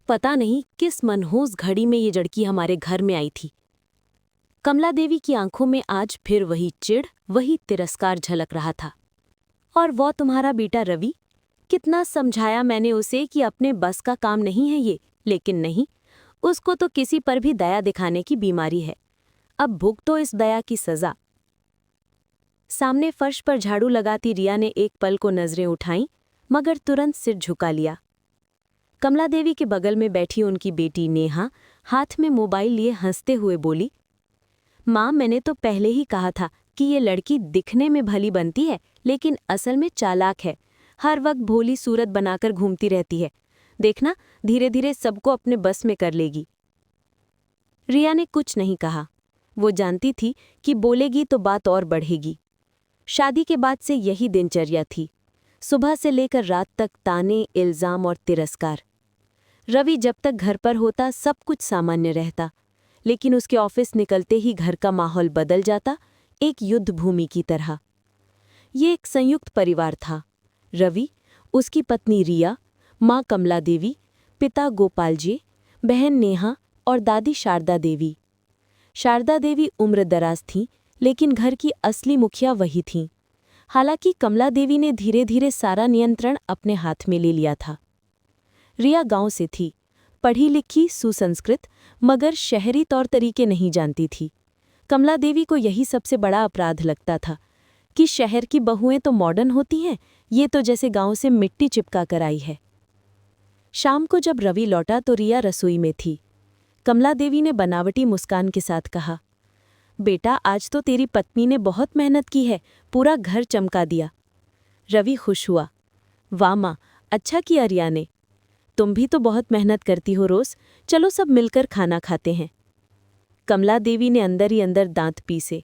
पता नहीं किस मनहूस घड़ी में ये लड़की हमारे घर में आई थी। कमला देवी की आंखों में आज फिर वही चिढ़, वही तिरस्कार झलक रहा था। और वो तुम्हारा बेटा रवि, कितना समझाया मैंने उसे कि अपने बस का काम नहीं है ये, लेकिन नहीं, उसको तो किसी पर भी दया दिखाने की बीमारी है। अब भुगतो इस दया की सजा। सामने फर्श पर झाड़ू लगाती रिया ने एक पल को नजरें उठाईं, मगर तुरंत सिर झुका लिया। कमला देवी के बगल में बैठी उनकी बेटी नेहा हाथ में मोबाइल लिए हंसते हुए बोली, माँ, मैंने तो पहले ही कहा था कि ये लड़की दिखने में भली बनती है, लेकिन असल में चालाक है। हर वक्त भोली सूरत बनाकर घूमती रहती है। देखना, धीरे धीरे सबको अपने बस में कर लेगी। रिया ने कुछ नहीं कहा। वो जानती थी कि बोलेगी तो बात और बढ़ेगी। शादी के बाद से यही दिनचर्या थी, सुबह से लेकर रात तक ताने, इल्जाम और तिरस्कार। रवि जब तक घर पर होता सब कुछ सामान्य रहता, लेकिन उसके ऑफिस निकलते ही घर का माहौल बदल जाता, एक युद्ध भूमि की तरह। ये एक संयुक्त परिवार था। रवि, उसकी पत्नी रिया, माँ कमला देवी, पिता गोपाल जी, बहन नेहा और दादी शारदा देवी। शारदा देवी उम्रदराज थीं, लेकिन घर की असली मुखिया वही थीं। हालांकि कमला देवी ने धीरे धीरे सारा नियंत्रण अपने हाथ में ले लिया था। रिया गांव से थी, पढ़ी लिखी, सुसंस्कृत, मगर शहरी तौर तरीके नहीं जानती थी। कमला देवी को यही सबसे बड़ा अपराध लगता था कि शहर की बहुएं तो मॉडर्न होती हैं, ये तो जैसे गांव से मिट्टी चिपका कर आई है। शाम को जब रवि लौटा तो रिया रसोई में थी। कमला देवी ने बनावटी मुस्कान के साथ कहा, बेटा, आज तो तेरी पत्नी ने बहुत मेहनत की है, पूरा घर चमका दिया। रवि खुश हुआ। वाह माँ, अच्छा किया रिया ने। तुम भी तो बहुत मेहनत करती हो रोज, चलो सब मिलकर खाना खाते हैं। कमला देवी ने अंदर ही अंदर दांत पीसे।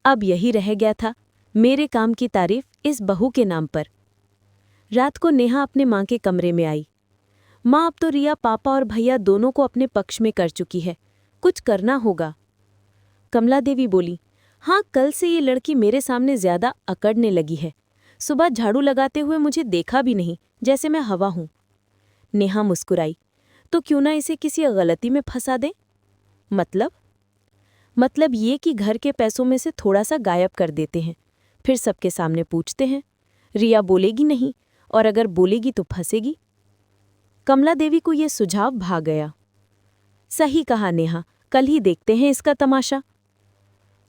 अब यही रह गया था, मेरे काम की तारीफ इस बहू के नाम पर। रात को नेहा अपने माँ के कमरे में आई। माँ, अब तो रिया पापा और भैया दोनों को अपने पक्ष में कर चुकी है, कुछ करना होगा। कमला देवी बोली, हाँ, कल से ये लड़की मेरे सामने ज्यादा अकड़ने लगी है। सुबह झाड़ू लगाते हुए मुझे देखा भी नहीं, जैसे मैं हवा हूं। नेहा मुस्कुराई, तो क्यों ना इसे किसी गलती में फंसा दें? मतलब ये कि घर के पैसों में से थोड़ा सा गायब कर देते हैं, फिर सबके सामने पूछते हैं। रिया बोलेगी नहीं, और अगर बोलेगी तो फंसेगी। कमला देवी को यह सुझाव भा गया। सही कहा नेहा, कल ही देखते हैं इसका तमाशा।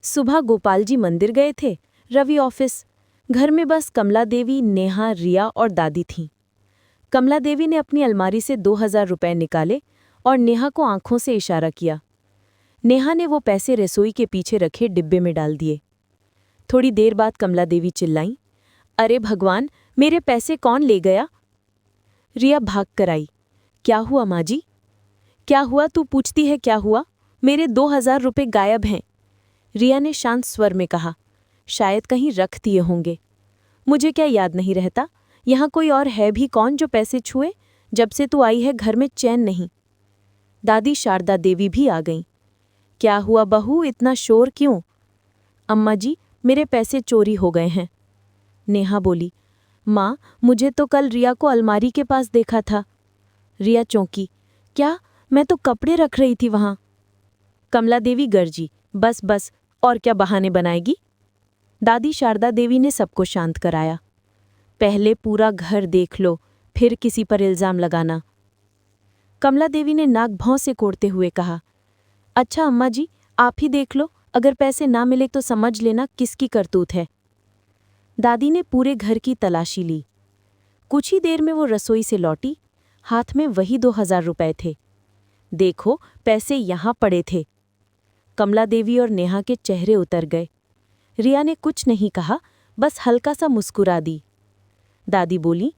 सुबह गोपाल जी मंदिर गए थे, रवि ऑफिस। घर में बस कमला देवी, नेहा, रिया और दादी थीं। कमला देवी ने अपनी अलमारी से 2000 रुपए निकाले और नेहा को आंखों से इशारा किया। नेहा ने वो पैसे रसोई के पीछे रखे डिब्बे में डाल दिए। थोड़ी देर बाद कमला देवी चिल्लाईं, अरे भगवान, मेरे पैसे कौन ले गया? रिया भाग कर आई। क्या हुआ माँ जी? क्या हुआ, तू पूछती है क्या हुआ? मेरे 2000 रुपए गायब हैं। रिया ने शांत स्वर में कहा, शायद कहीं रख दिए होंगे। मुझे क्या याद नहीं रहता? यहाँ कोई और है भी कौन जो पैसे छुए? जब से तू आई है घर में चैन नहीं। दादी शारदा देवी भी आ गईं। क्या हुआ बहू, इतना शोर क्यों? अम्मा जी, मेरे पैसे चोरी हो गए हैं। नेहा बोली, माँ, मुझे तो कल रिया को अलमारी के पास देखा था। रिया चौंकी, क्या? मैं तो कपड़े रख रही थी वहां। कमला देवी गरजी, बस बस, और क्या बहाने बनाएगी? दादी शारदा देवी ने सबको शांत कराया। पहले पूरा घर देख लो, फिर किसी पर इल्जाम लगाना। कमला देवी ने नाक भौं से कोड़ते हुए कहा, अच्छा अम्मा जी, आप ही देख लो, अगर पैसे ना मिले तो समझ लेना किसकी करतूत है। दादी ने पूरे घर की तलाशी ली। कुछ ही देर में वो रसोई से लौटी, हाथ में वही 2000 रुपए थे। देखो, पैसे यहाँ पड़े थे। कमला देवी और नेहा के चेहरे उतर गए। रिया ने कुछ नहीं कहा, बस हल्का सा मुस्कुरा दी। दादी बोली,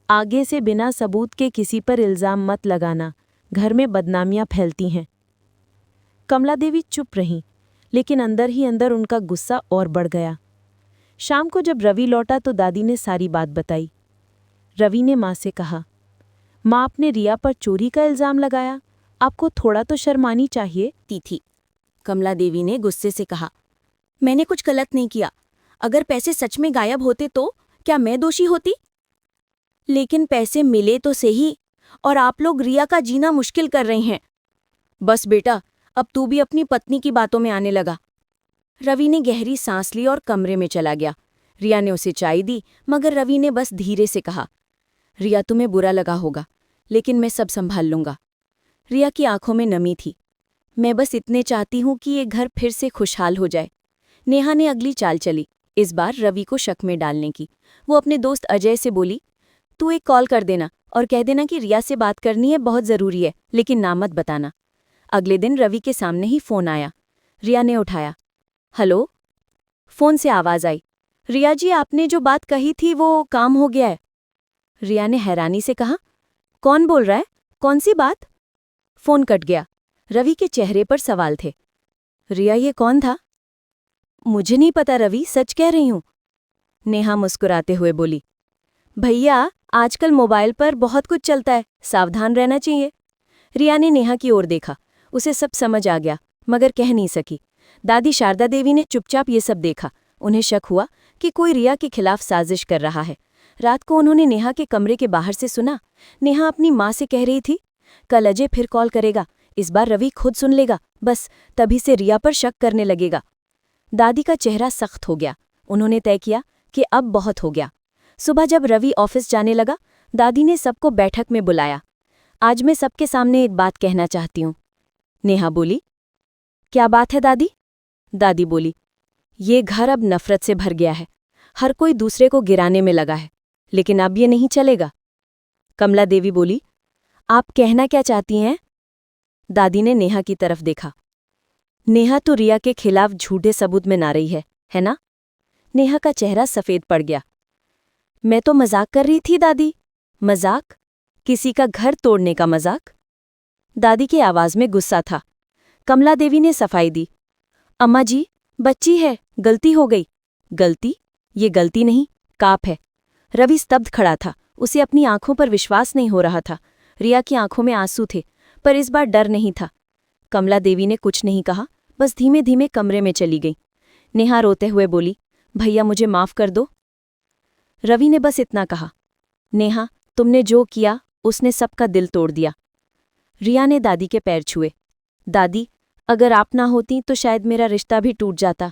आगे से बिना सबूत के किसी पर इल्जाम मत लगाना, घर में बदनामियां फैलती हैं। कमला देवी चुप रहीं, लेकिन अंदर ही अंदर उनका गुस्सा और बढ़ गया। शाम को जब रवि लौटा तो दादी ने सारी बात बताई। रवि ने माँ से कहा, माँ, आपने रिया पर चोरी का इल्जाम लगाया, आपको थोड़ा तो शर्म आनी चाहिए थी। कमला देवी ने गुस्से से कहा, मैंने कुछ गलत नहीं किया। अगर पैसे सच में गायब होते तो क्या मैं दोषी होती? लेकिन पैसे मिले तो सही, और आप लोग रिया का जीना मुश्किल कर रही हैं। बस बेटा, अब तू भी अपनी पत्नी की बातों में आने लगा। रवि ने गहरी सांस ली और कमरे में चला गया। रिया ने उसे चाय दी, मगर रवि ने बस धीरे से कहा, रिया तुम्हें बुरा लगा होगा, लेकिन मैं सब संभाल लूंगा। रिया की आंखों में नमी थी। मैं बस इतने चाहती हूं कि ये घर फिर से खुशहाल हो जाए। नेहा ने अगली चाल चली, इस बार रवि को शक में डालने की। वो अपने दोस्त अजय से बोली, तू एक कॉल कर देना और कह देना कि रिया से बात करनी है, बहुत ज़रूरी है, लेकिन नाम मत बताना। अगले दिन रवि के सामने ही फ़ोन आया। रिया ने उठाया। हेलो। फ़ोन से आवाज़ आई, रिया जी आपने जो बात कही थी वो काम हो गया है। रिया ने हैरानी से कहा, कौन बोल रहा है, कौन सी बात? फ़ोन कट गया। रवि के चेहरे पर सवाल थे। रिया ये कौन था? मुझे नहीं पता रवि, सच कह रही हूँ। नेहा मुस्कुराते हुए बोली, भैया आजकल मोबाइल पर बहुत कुछ चलता है, सावधान रहना चाहिए। रिया ने नेहा की ओर देखा। उसे सब समझ आ गया, मगर कह नहीं सकी। दादी शारदा देवी ने चुपचाप ये सब देखा। उन्हें शक हुआ कि कोई रिया के खिलाफ साजिश कर रहा है। रात को उन्होंने नेहा के कमरे के बाहर से सुना। नेहा अपनी माँ से कह रही थी, कल अजय फिर कॉल करेगा, इस बार रवि खुद सुन लेगा, बस तभी से रिया पर शक करने लगेगा। दादी का चेहरा सख्त हो गया। उन्होंने तय किया कि अब बहुत हो गया। सुबह जब रवि ऑफिस जाने लगा, दादी ने सबको बैठक में बुलाया। आज मैं सबके सामने एक बात कहना चाहती हूँ। नेहा बोली, क्या बात है दादी? दादी बोली, ये घर अब नफरत से भर गया है। हर कोई दूसरे को गिराने में लगा है, लेकिन अब ये नहीं चलेगा। कमला देवी बोली, आप कहना क्या चाहती हैं? दादी ने नेहा की तरफ देखा। नेहा तो रिया के खिलाफ झूठे सबूत में ना रही है ना? नेहा का चेहरा सफेद पड़ गया। मैं तो मजाक कर रही थी दादी। मजाक? किसी का घर तोड़ने का मजाक? दादी की आवाज में गुस्सा था। कमला देवी ने सफाई दी, अम्मा जी, बच्ची है, गलती हो गई। गलती? ये गलती नहीं, काप है। रवि स्तब्ध खड़ा था। उसे अपनी आंखों पर विश्वास नहीं हो रहा था। रिया की आंखों में आंसू थे, पर इस बार डर नहीं था। कमला देवी ने कुछ नहीं कहा, बस धीमे धीमे कमरे में चली गई। नेहा रोते हुए बोली, भैया मुझे माफ कर दो। रवि ने बस इतना कहा, नेहा तुमने जो किया उसने सबका दिल तोड़ दिया। रिया ने दादी के पैर छुए। दादी, अगर आप ना होती तो शायद मेरा रिश्ता भी टूट जाता।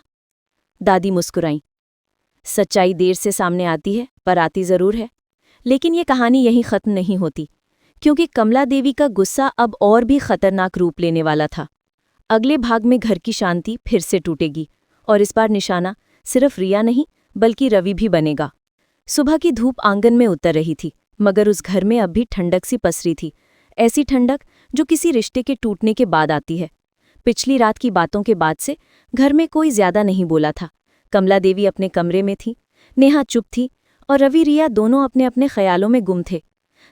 दादी मुस्कुराईं। सच्चाई देर से सामने आती है, पर आती जरूर है। लेकिन ये कहानी यहीं खत्म नहीं होती, क्योंकि कमला देवी का गुस्सा अब और भी खतरनाक रूप लेने वाला था। अगले भाग में घर की शांति फिर से टूटेगी, और इस बार निशाना सिर्फ रिया नहीं बल्कि रवि भी बनेगा। सुबह की धूप आंगन में उतर रही थी, मगर उस घर में अब भी ठंडक सी पसरी थी। ऐसी ठंडक जो किसी रिश्ते के टूटने के बाद आती है। पिछली रात की बातों के बाद से घर में कोई ज्यादा नहीं बोला था। कमला देवी अपने कमरे में थी, नेहा चुप थी, और रवि रिया दोनों अपने अपने ख्यालों में गुम थे।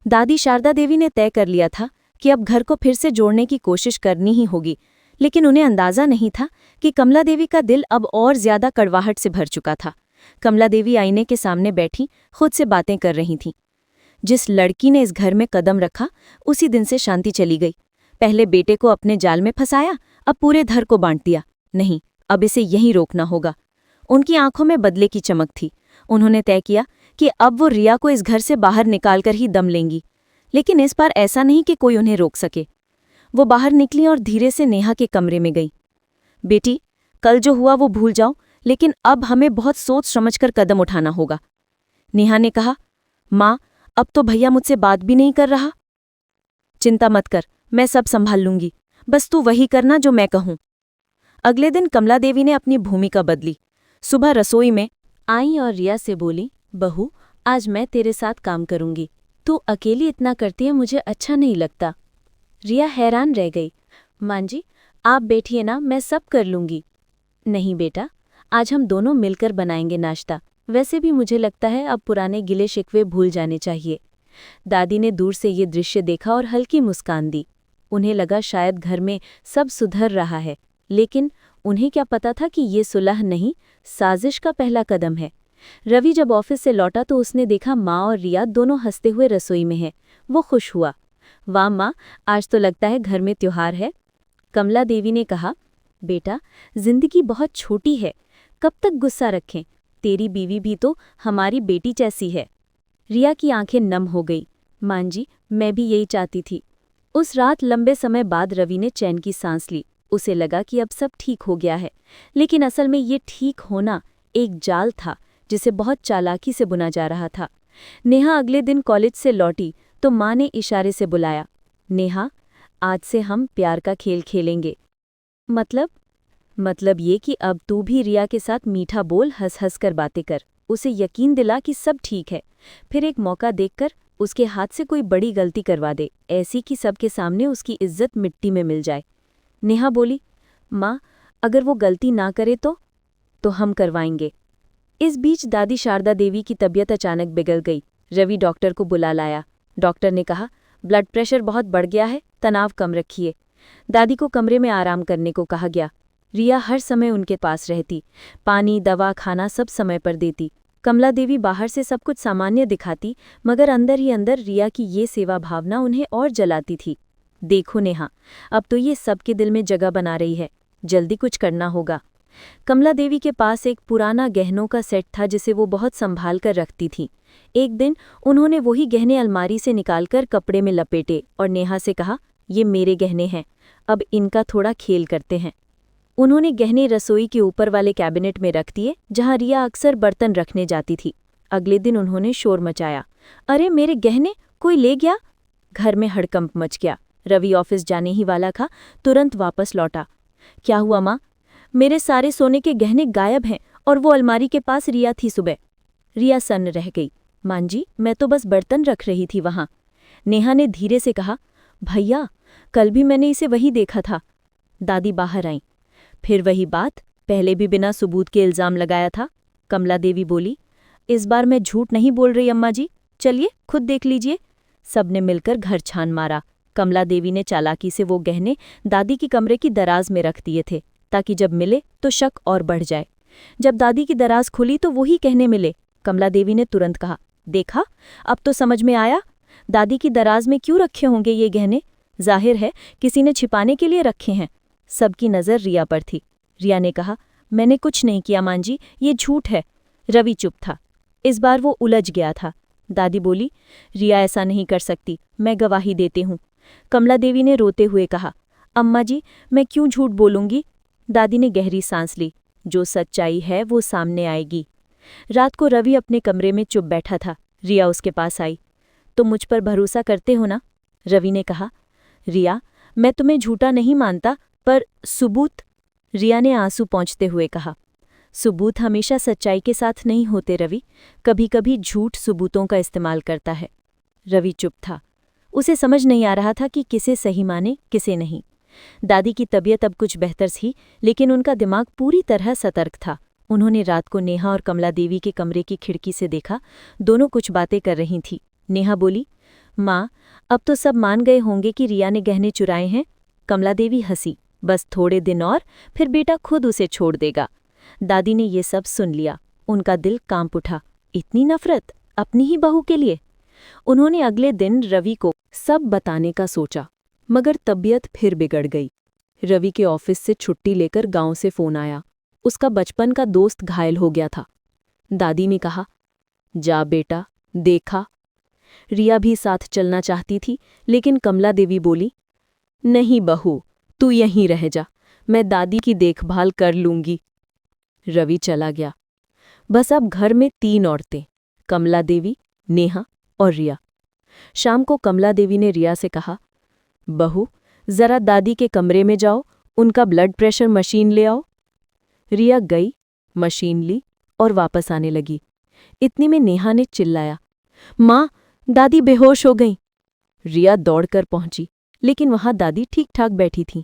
दादी शारदा देवी ने तय कर लिया था कि अब घर को फिर से जोड़ने की कोशिश करनी ही होगी, लेकिन उन्हें अंदाजा नहीं था कि कमला देवी का दिल अब और ज्यादा कड़वाहट से भर चुका था। कमला देवी आईने के सामने बैठी खुद से बातें कर रही थीं। जिस लड़की ने इस घर में कदम रखा, उसी दिन से शांति चली गई। पहले बेटे को अपने जाल में फंसाया, अब पूरे घर को बांट दिया। नहीं, अब इसे यहीं रोकना होगा। उनकी आंखों में बदले की चमक थी। उन्होंने तय किया कि अब वो रिया को इस घर से बाहर निकालकर ही दम लेंगी, लेकिन इस बार ऐसा नहीं कि कोई उन्हें रोक सके। वो बाहर निकली और धीरे से नेहा के कमरे में गई। बेटी, कल जो हुआ वो भूल जाओ, लेकिन अब हमें बहुत सोच समझकर कदम उठाना होगा। नेहा ने कहा, माँ, अब तो भैया मुझसे बात भी नहीं कर रहा। चिंता मत कर, मैं सब संभाल लूंगी, बस तू वही करना जो मैं कहूं। अगले दिन कमला देवी ने अपनी भूमिका बदली। सुबह रसोई में आई और रिया से बोली, बहू, आज मैं तेरे साथ काम करूंगी। तू अकेली इतना करती है, मुझे अच्छा नहीं लगता। रिया हैरान रह गई। मां जी, आप बैठिए ना, मैं सब कर लूंगी। नहीं बेटा, आज हम दोनों मिलकर बनाएंगे नाश्ता। वैसे भी मुझे लगता है अब पुराने गिले शिकवे भूल जाने चाहिए। दादी ने दूर से ये दृश्य देखा और हल्की मुस्कान दी। उन्हें लगा शायद घर में सब सुधर रहा है, लेकिन उन्हें क्या पता था कि ये सुलह नहीं, साजिश का पहला कदम है। रवि जब ऑफिस से लौटा तो उसने देखा माँ और रिया दोनों हंसते हुए रसोई में हैं। वो खुश हुआ। वाह माँ, आज तो लगता है घर में त्योहार है। कमला देवी ने कहा, बेटा, जिंदगी बहुत छोटी है, कब तक गुस्सा रखें? तेरी बीवी भी तो हमारी बेटी जैसी है। रिया की आंखें नम हो गई। मां जी, मैं भी यही चाहती थी। उस रात लंबे समय बाद रवि ने चैन की सांस ली। उसे लगा कि अब सब ठीक हो गया है, लेकिन असल में ये ठीक होना एक जाल था जिसे बहुत चालाकी से बुना जा रहा था। नेहा अगले दिन कॉलेज से लौटी तो मां ने इशारे से बुलाया, नेहा, आज से हम प्यार का खेल खेलेंगे। मतलब ये कि अब तू भी रिया के साथ मीठा बोल, हंस हंस कर बातें कर, उसे यकीन दिला कि सब ठीक है। फिर एक मौका देखकर उसके हाथ से कोई बड़ी गलती करवा दे, ऐसी कि सबके सामने उसकी इज्जत मिट्टी में मिल जाए। नेहा बोली, माँ, अगर वो गलती ना करे तो हम करवाएंगे। इस बीच दादी शारदा देवी की तबीयत अचानक बिगड़ गई। रवि डॉक्टर को बुला लाया। डॉक्टर ने कहा, ब्लड प्रेशर बहुत बढ़ गया है, तनाव कम रखिए। दादी को कमरे में आराम करने को कहा गया। रिया हर समय उनके पास रहती, पानी, दवा, खाना सब समय पर देती। कमला देवी बाहर से सब कुछ सामान्य दिखाती, मगर अंदर ही अंदर रिया की ये सेवा भावना उन्हें और जलाती थी। देखो नेहा, अब तो ये सबके दिल में जगह बना रही है, जल्दी कुछ करना होगा। कमला देवी के पास एक पुराना गहनों का सेट था जिसे वो बहुत संभाल कर रखती थीं। एक दिन उन्होंने वही गहने अलमारी से निकालकर कपड़े में लपेटे और नेहा से कहा, ये मेरे गहने हैं, अब इनका थोड़ा खेल करते हैं। उन्होंने गहने रसोई के ऊपर वाले कैबिनेट में रख दिए, जहां रिया अक्सर बर्तन रखने जाती थी। अगले दिन उन्होंने शोर मचाया, अरे मेरे गहने, कोई ले गया? घर में हड़कंप मच गया। रवि ऑफिस जाने ही वाला था, तुरंत वापस लौटा। क्या हुआ माँ? मेरे सारे सोने के गहने गायब हैं और वो अलमारी के पास रिया थी सुबह। रिया सन्न रह गई। मां जी, मैं तो बस बर्तन रख रही थी वहां। नेहा ने धीरे से कहा, भैया, कल भी मैंने इसे वही देखा था। दादी बाहर आईं। फिर वही बात, पहले भी बिना सबूत के इल्जाम लगाया था। कमला देवी बोली, इस बार मैं झूठ नहीं बोल रही अम्मा जी, चलिए खुद देख लीजिए। सबने मिलकर घर छान मारा। कमला देवी ने चालाकी से वो गहने दादी की कमरे की दराज में रख दिए थे, ताकि जब मिले तो शक और बढ़ जाए। जब दादी की दराज खुली तो वही गहने मिले। कमला देवी ने तुरंत कहा, देखा, अब तो समझ में आया, दादी की दराज में क्यों रखे होंगे ये गहने। जाहिर है किसी ने छिपाने के लिए रखे हैं। सबकी नज़र रिया पर थी। रिया ने कहा, मैंने कुछ नहीं किया मां जी, ये झूठ है। रवि चुप था। इस बार वो उलझ गया था। दादी बोली, रिया ऐसा नहीं कर सकती, मैं गवाही देती हूँ। कमला देवी ने रोते हुए कहा, अम्मा जी, मैं क्यों झूठ बोलूंगी। दादी ने गहरी सांस ली। जो सच्चाई है वो सामने आएगी। रात को रवि अपने कमरे में चुप बैठा था। रिया उसके पास आई। तुम मुझ पर भरोसा करते हो ना? रवि ने कहा। रिया, मैं तुम्हें झूठा नहीं मानता, पर सबूत? रिया ने आंसू पोंछते हुए कहा, सबूत हमेशा सच्चाई के साथ नहीं होते रवि, कभी कभी झूठ सबूतों का इस्तेमाल करता है। रवि चुप था। उसे समझ नहीं आ रहा था कि किसे सही माने, किसे नहीं। दादी की तबीयत अब कुछ बेहतर थी, लेकिन उनका दिमाग पूरी तरह सतर्क था। उन्होंने रात को नेहा और कमला देवी के कमरे की खिड़की से देखा। दोनों कुछ बातें कर रही थीं। नेहा बोली, माँ, अब तो सब मान गए होंगे कि रिया ने गहने चुराए हैं। कमला देवी हंसी, बस थोड़े दिन और, फिर बेटा खुद उसे छोड़ देगा। दादी ने ये सब सुन लिया। उनका दिल कांप उठा। इतनी नफरत अपनी ही बहू के लिए। उन्होंने अगले दिन रवि को सब बताने का सोचा, मगर तबीयत फिर बिगड़ गई। रवि के ऑफिस से छुट्टी लेकर गांव से फोन आया। उसका बचपन का दोस्त घायल हो गया था। दादी ने कहा, जा बेटा, देखा। रिया भी साथ चलना चाहती थी, लेकिन कमला देवी बोली, नहीं बहू, तू यहीं रह जा, मैं दादी की देखभाल कर लूंगी। रवि चला गया। बस अब घर में 3 औरतें, कमला देवी, नेहा और रिया। शाम को कमला देवी ने रिया से कहा, बहू, जरा दादी के कमरे में जाओ, उनका ब्लड प्रेशर मशीन ले आओ। रिया गई, मशीन ली और वापस आने लगी। इतनी में नेहा ने चिल्लाया, माँ, दादी बेहोश हो गईं। रिया दौड़कर पहुंची, लेकिन वहां दादी ठीक ठाक बैठी थीं।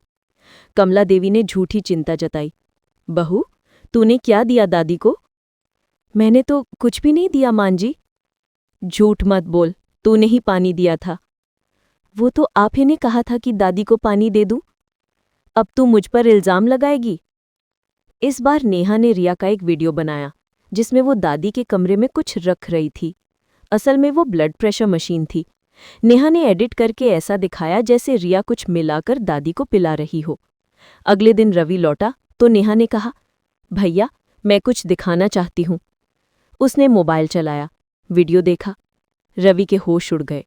कमला देवी ने झूठी चिंता जताई, बहू, तूने क्या दिया दादी को? मैंने तो कुछ भी नहीं दिया मां जी। झूठ मत बोल, तूने ही पानी दिया था। वो तो आप ही ने कहा था कि दादी को पानी दे दूं। अब तू मुझ पर इल्जाम लगाएगी। इस बार नेहा ने रिया का एक वीडियो बनाया, जिसमें वो दादी के कमरे में कुछ रख रही थी। असल में वो ब्लड प्रेशर मशीन थी। नेहा ने एडिट करके ऐसा दिखाया जैसे रिया कुछ मिलाकर दादी को पिला रही हो। अगले दिन रवि लौटा तो नेहा ने कहा, भैया, मैं कुछ दिखाना चाहती हूँ। उसने मोबाइल चलाया, वीडियो देखा। रवि के होश उड़ गए।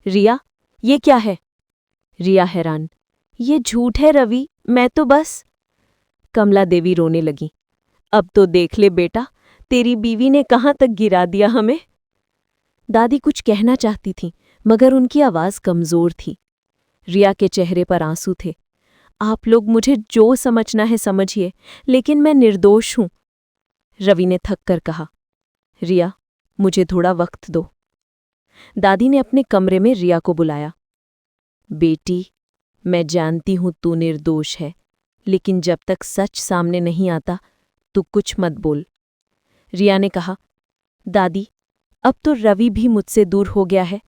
रिया, ये क्या है? रिया हैरान। ये झूठ है रवि, मैं तो बस। कमला देवी रोने लगी। अब तो देख ले बेटा, तेरी बीवी ने कहाँ तक गिरा दिया हमें। दादी कुछ कहना चाहती थी, मगर उनकी आवाज कमजोर थी। रिया के चेहरे पर आंसू थे। आप लोग मुझे जो समझना है समझिए, लेकिन मैं निर्दोष हूं। रवि ने थक कर कहा। रिया, मुझे थोड़ा वक्त दो। दादी ने अपने कमरे में रिया को बुलाया। बेटी, मैं जानती हूं तू निर्दोष है, लेकिन जब तक सच सामने नहीं आता तू कुछ मत बोल। रिया ने कहा। दादी, अब तो रवि भी मुझसे दूर हो गया है।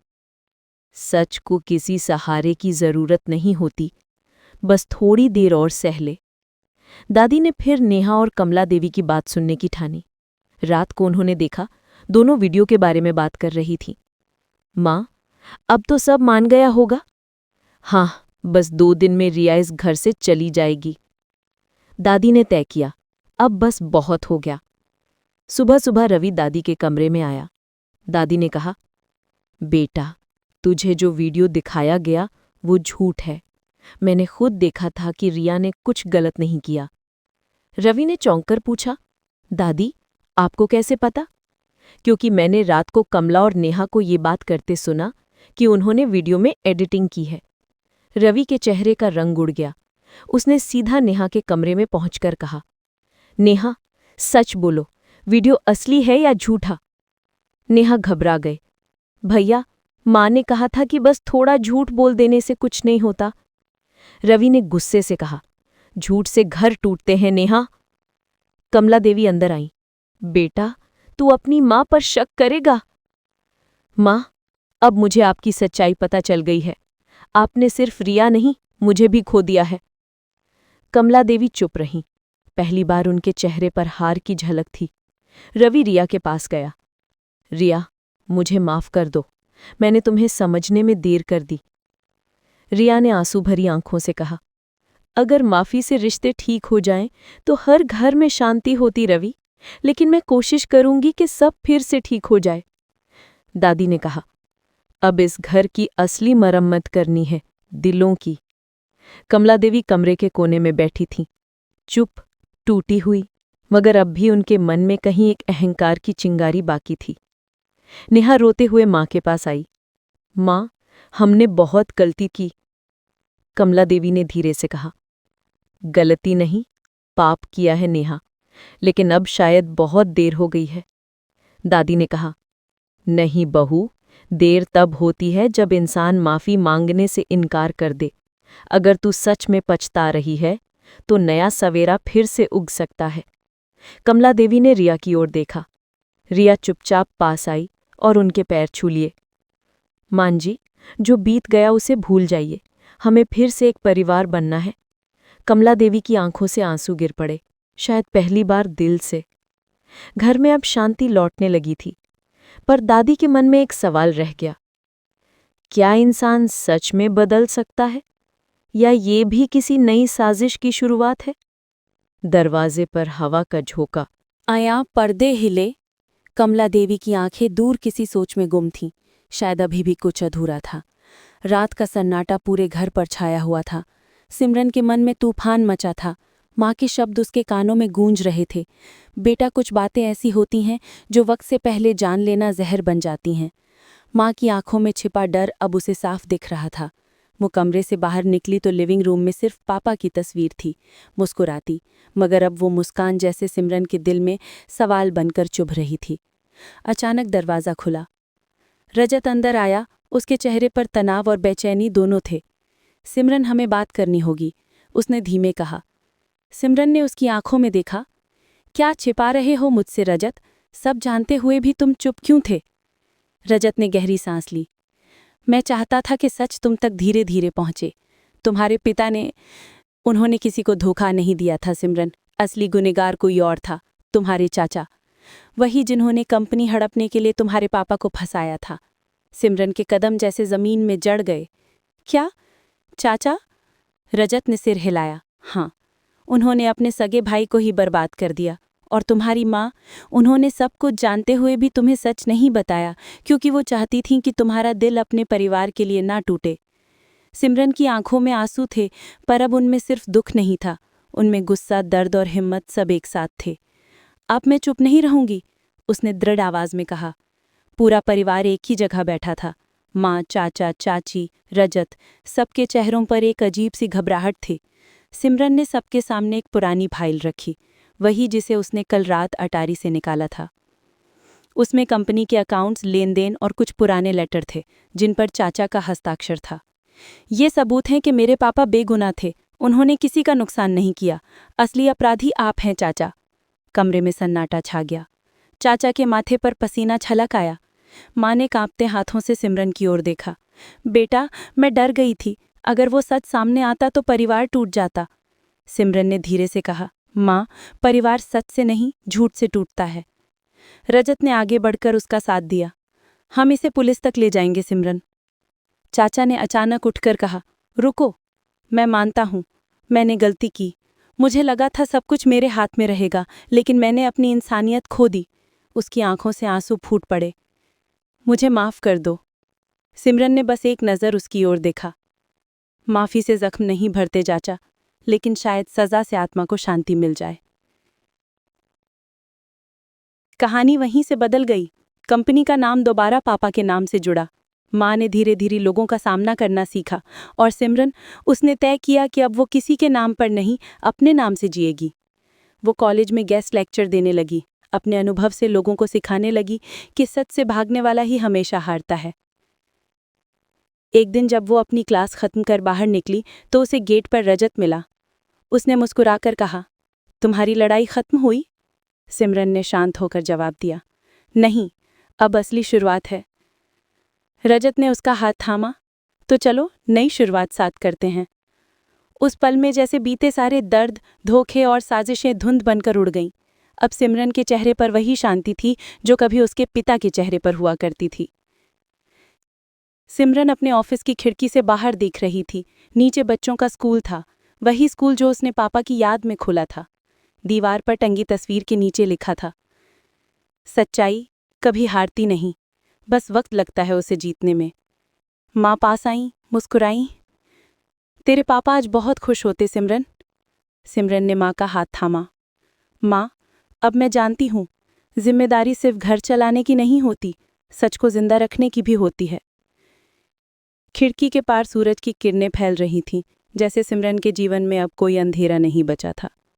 सच को किसी सहारे की जरूरत नहीं होती, बस थोड़ी देर और सह ले। दादी ने फिर नेहा और कमला देवी की बात सुनने की ठानी। रात को उन्होंने देखा, दोनों वीडियो के बारे में बात कर रही थी। माँ, अब तो सब मान गया होगा? हाँ, बस 2 दिन में रिया इस घर से चली जाएगी। दादी ने तय किया, अब बस बहुत हो गया। सुबह सुबह रवि दादी के कमरे में आया। दादी ने कहा, बेटा, तुझे जो वीडियो दिखाया गया वो झूठ है। मैंने खुद देखा था कि रिया ने कुछ गलत नहीं किया। रवि ने चौंककर पूछा, दादी, आपको कैसे पता? क्योंकि मैंने रात को कमला और नेहा को ये बात करते सुना कि उन्होंने वीडियो में एडिटिंग की है। रवि के चेहरे का रंग उड़ गया। उसने सीधा नेहा के कमरे में पहुंचकर कहा, नेहा, सच बोलो, वीडियो असली है या झूठा? नेहा घबरा गए। भैया, माँ ने कहा था कि बस थोड़ा झूठ बोल देने से कुछ नहीं होता। रवि ने गुस्से से कहा, झूठ से घर टूटते हैं नेहा। कमला देवी अंदर आई। बेटा, तू अपनी माँ पर शक करेगा? माँ, अब मुझे आपकी सच्चाई पता चल गई है। आपने सिर्फ रिया नहीं, मुझे भी खो दिया है। कमला देवी चुप रहीं। पहली बार उनके चेहरे पर हार की झलक थी। रवि रिया के पास गया। रिया, मुझे माफ कर दो, मैंने तुम्हें समझने में देर कर दी। रिया ने आंसू भरी आंखों से कहा, अगर माफी से रिश्ते ठीक हो जाएं तो हर घर में शांति होती रवि, लेकिन मैं कोशिश करूंगी कि सब फिर से ठीक हो जाए। दादी ने कहा, अब इस घर की असली मरम्मत करनी है, दिलों की। कमला देवी कमरे के कोने में बैठी थीं, चुप, टूटी हुई, मगर अब भी उनके मन में कहीं एक अहंकार की चिंगारी बाकी थी। नेहा रोते हुए माँ के पास आई। माँ, हमने बहुत गलती की। कमला देवी ने धीरे से कहा, गलती नहीं, पाप किया है नेहा, लेकिन अब शायद बहुत देर हो गई है। दादी ने कहा, नहीं बहू, देर तब होती है जब इंसान माफी मांगने से इनकार कर दे। अगर तू सच में पछता रही है तो नया सवेरा फिर से उग सकता है। कमला देवी ने रिया की ओर देखा। रिया चुपचाप पास आई और उनके पैर छू लिए। मां जी, जो बीत गया उसे भूल जाइए, हमें फिर से एक परिवार बनना है। कमला देवी की आंखों से आंसू गिर पड़े, शायद पहली बार दिल से। घर में अब शांति लौटने लगी थी, पर दादी के मन में एक सवाल रह गया, क्या इंसान सच में बदल सकता है, या ये भी किसी नई साजिश की शुरुआत है? दरवाजे पर हवा का झोंका आया, पर्दे हिले। कमला देवी की आंखें दूर किसी सोच में गुम थीं, शायद अभी भी कुछ अधूरा था। रात का सन्नाटा पूरे घर पर छाया हुआ था। सिमरन के मन में तूफान मचा था। माँ के शब्द उसके कानों में गूंज रहे थे, बेटा, कुछ बातें ऐसी होती हैं जो वक्त से पहले जान लेना जहर बन जाती हैं। माँ की आंखों में छिपा डर अब उसे साफ दिख रहा था। वो कमरे से बाहर निकली तो लिविंग रूम में सिर्फ पापा की तस्वीर थी, मुस्कुराती, मगर अब वो मुस्कान जैसे सिमरन के दिल में सवाल बनकर चुभ रही थी। अचानक दरवाज़ा खुला। रजत अंदर आया। उसके चेहरे पर तनाव और बेचैनी दोनों थे। सिमरन, हमें बात करनी होगी, उसने धीमे कहा। सिमरन ने उसकी आंखों में देखा। क्या छिपा रहे हो मुझसे रजत? सब जानते हुए भी तुम चुप क्यों थे? रजत ने गहरी सांस ली। मैं चाहता था कि सच तुम तक धीरे धीरे पहुंचे। तुम्हारे पिता ने, उन्होंने किसी को धोखा नहीं दिया था सिमरन। असली गुनहगार कोई और था, तुम्हारे चाचा, वही जिन्होंने कंपनी हड़पने के लिए तुम्हारे पापा को फंसाया था। सिमरन के कदम जैसे जमीन में जड़ गए। क्या, चाचा? रजत ने सिर हिलाया। हाँ, उन्होंने अपने सगे भाई को ही बर्बाद कर दिया। और तुम्हारी माँ, उन्होंने सब कुछ जानते हुए भी तुम्हें सच नहीं बताया क्योंकि वो चाहती थीं कि तुम्हारा दिल अपने परिवार के लिए ना टूटे। सिमरन की आंखों में आंसू थे, पर अब उनमें सिर्फ दुख नहीं था, उनमें गुस्सा, दर्द और हिम्मत सब एक साथ थे। अब मैं चुप नहीं रहूंगी, उसने दृढ़ आवाज में कहा। पूरा परिवार एक ही जगह बैठा था। माँ, चाचा, चाची, रजत, सबके चेहरों पर एक अजीब सी घबराहट थी। सिमरन ने सबके सामने एक पुरानी फाइल रखी, वही जिसे उसने कल रात अटारी से निकाला था। उसमें कंपनी के अकाउंट्स, लेन देन और कुछ पुराने लेटर थे जिन पर चाचा का हस्ताक्षर था। ये सबूत हैं कि मेरे पापा बेगुनाह थे, उन्होंने किसी का नुकसान नहीं किया। असली अपराधी आप हैं चाचा। कमरे में सन्नाटा छा गया। चाचा के माथे पर पसीना छलक आया। माँ ने कांपते हाथों से सिमरन की ओर देखा। बेटा, मैं डर गई थी, अगर वो सच सामने आता तो परिवार टूट जाता। सिमरन ने धीरे से कहा, माँ, परिवार सच से नहीं, झूठ से टूटता है। रजत ने आगे बढ़कर उसका साथ दिया। हम इसे पुलिस तक ले जाएंगे सिमरन। चाचा ने अचानक उठकर कहा, रुको, मैं मानता हूँ, मैंने गलती की। मुझे लगा था सब कुछ मेरे हाथ में रहेगा, लेकिन मैंने अपनी इंसानियत खो दी। उसकी आंखों से आंसू फूट पड़े। मुझे माफ़ कर दो। सिमरन ने बस एक नज़र उसकी ओर देखा। माफ़ी से जख्म नहीं भरते चाचा, लेकिन शायद सज़ा से आत्मा को शांति मिल जाए। कहानी वहीं से बदल गई। कंपनी का नाम दोबारा पापा के नाम से जुड़ा। माँ ने धीरे धीरे लोगों का सामना करना सीखा, और सिमरन, उसने तय किया कि अब वो किसी के नाम पर नहीं, अपने नाम से जिएगी। वो कॉलेज में गेस्ट लेक्चर देने लगी, अपने अनुभव से लोगों को सिखाने लगी कि सच से भागने वाला ही हमेशा हारता है। एक दिन जब वो अपनी क्लास खत्म कर बाहर निकली तो उसे गेट पर रजत मिला। उसने मुस्कुराकर कहा, तुम्हारी लड़ाई खत्म हुई? सिमरन ने शांत होकर जवाब दिया, नहीं, अब असली शुरुआत है। रजत ने उसका हाथ थामा। तो चलो नई शुरुआत साथ करते हैं। उस पल में जैसे बीते सारे दर्द, धोखे और साजिशें धुंध बनकर उड़ गईं। अब सिमरन के चेहरे पर वही शांति थी जो कभी उसके पिता के चेहरे पर हुआ करती थी। सिमरन अपने ऑफिस की खिड़की से बाहर देख रही थी। नीचे बच्चों का स्कूल था, वही स्कूल जो उसने पापा की याद में खोला था। दीवार पर टंगी तस्वीर के नीचे लिखा था, सच्चाई कभी हारती नहीं, बस वक्त लगता है उसे जीतने में। माँ पास आई, मुस्कुराई। तेरे पापा आज बहुत खुश होते सिमरन। सिमरन ने माँ का हाथ थामा। माँ, अब मैं जानती हूँ, जिम्मेदारी सिर्फ घर चलाने की नहीं होती, सच को जिंदा रखने की भी होती है। खिड़की के पार सूरज की किरणें फैल रही थीं, जैसे सिमरन के जीवन में अब कोई अंधेरा नहीं बचा था।